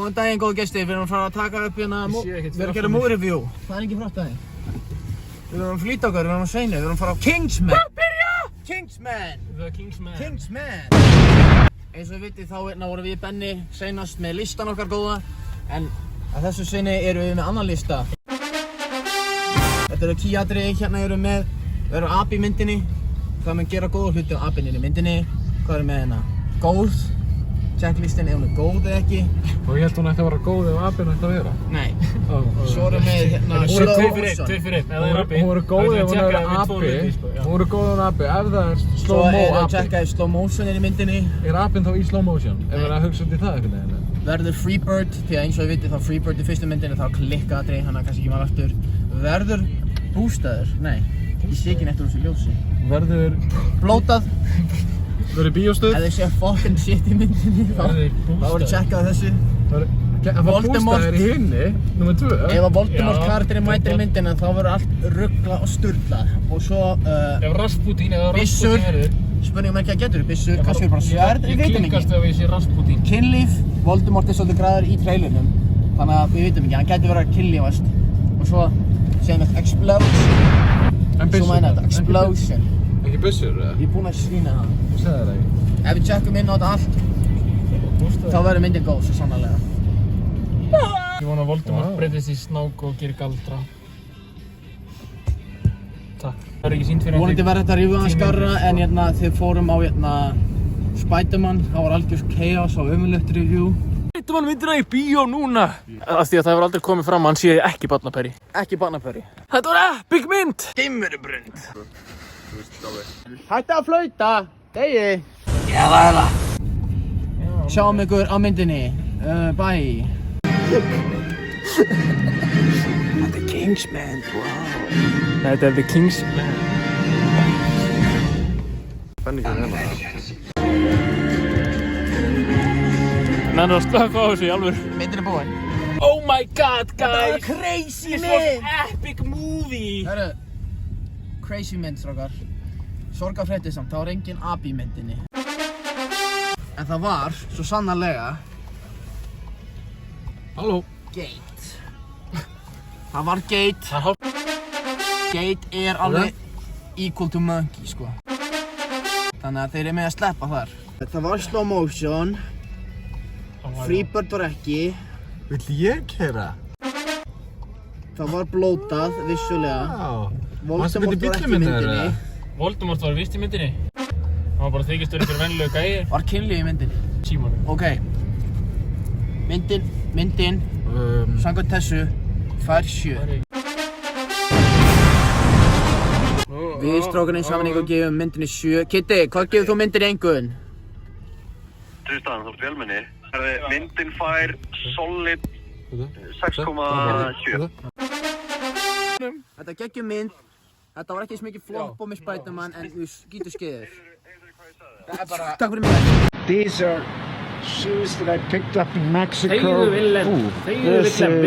Góðan daginn, góðu gestir. Við erum að fara að taka upp hérna... Við erum að gera movie review. Það er ekki frátt aðeins. Við erum að flýta okkur, við erum að sveina. Við erum að fara á Kingsman. Hvað byrja? Kingsman. Kingsman. Eins og við vitið þá vorum við Benni seinast með listan okkar góða. En að þessu sinni erum við með annan lista. Þetta eru key-atriði, hérna erum við erum api í myndinni. Hvað mun gera góða hluti á apinn í myndinni. Hvað erum við með hérna? Góð. Checklistin ef hún er góð eða ekki. Og ég held hún ætti að vera góð ef apinn ætti að vera. Nei. Svo erum við hérna slow motion. Tveir fyrir einn. Hún voru góð ef hún er api. Hún voru góð ef hún er api. Ef það er slow mo api. Svo erum við að checka ef slow motion er í myndinni. Er apinn þá í slow motion? Ef við erum að hugsa út í það einhvern veginn? Verður Freebird, því að eins og við vitið þá Freebird í fyrstu myndinni þá klikka atriði, hann kannski ekki maður aftur. Verður bústaður? Nei. Ég sé ekki neitt úr þessu ljósi. Verður blótað. Verður bíóstöð. Ef þið sé fucking shit í myndinni þá voru tjekkað þessu. Voldemort er í hinni, nr. 2. Ef að Voldemort karakterinn mætir í myndina þá verður allt ruglað og sturlað. Og svo ef Rasputin verður. Spurningum ekki að getur byssur, kannski bara sverð, við veitum ekki. Ég klikkast ef ég sé Rasputin. Kynlíf, Voldemort er svolítið græður í trailernum. Þannig að við veitum ekki, hann gæti verið að kynlífast. Og svo segjum við explosion. Svo mæna þetta, explosion. Ekki byssur eða? Ég er búinn að sýna það. Þú segði það ekki. Ef við tjekkum inn á þetta allt, þá verður myndin góð, svo sannarlega. Ég vona að Voldemort breytist í snák og gerir galdra. Takk. Það er ekki sýnt fyrir vonandi verður þetta review aðeins skárra en hérna þið fórum á hérna Spiderman, það var algjörst chaos á ömurlegt review. Spiderman myndina í bíó núna! Af því að það hefur aldrei komið fram að hann sé ekki barnaperi. Ekki barnaperi. Þetta var epic mynd! Geimverubrund. Hætti að flauta! Degi! Sjáum ykkur á myndinni. Bye! Þetta er Kingsman, wow! Þetta er The Kingsman. Benni ekki hérna. Menn að slökka á þessu í alvöru. Myndin er búinn. Oh my god, guys! Þetta var crazy mynd! This was epic movie! Hörru, crazy mynd, strákar. Sorgarfréttið samt, það var engin api í myndinni. En það var, svo sannarlega, Halló? gate. Það var gate. Gate er alveg equal to monkey, sko. Þannig að þeir eru með að sleppa þar. Það var slow motion. Freebird var ekki. Vill ég keyra? Það var blótað, vissulega. Voldemort var ekki í myndinni. Voldemort var vist í myndinni. Hann var bara þykistur ykkur venlulegu gæi. Var kynlíf í myndinni. Símonu. Ok. Myndin, samkvæmt þessu, fær 7. Við strákarnir saman einhver gefum myndinni 7. Kitty, hvað gefur þú myndinni einhvern? Tristan, þú ert velmenni. Myndin fær solid 6,7. Þetta geggjum mynd. Þetta var ekki eins mikið flopp með Spiderman en þú skýtur skeiður. Takk fyrir mig. These are shoes that I picked up in Mexico. Þegiðu Willem. Þegiðu Willem.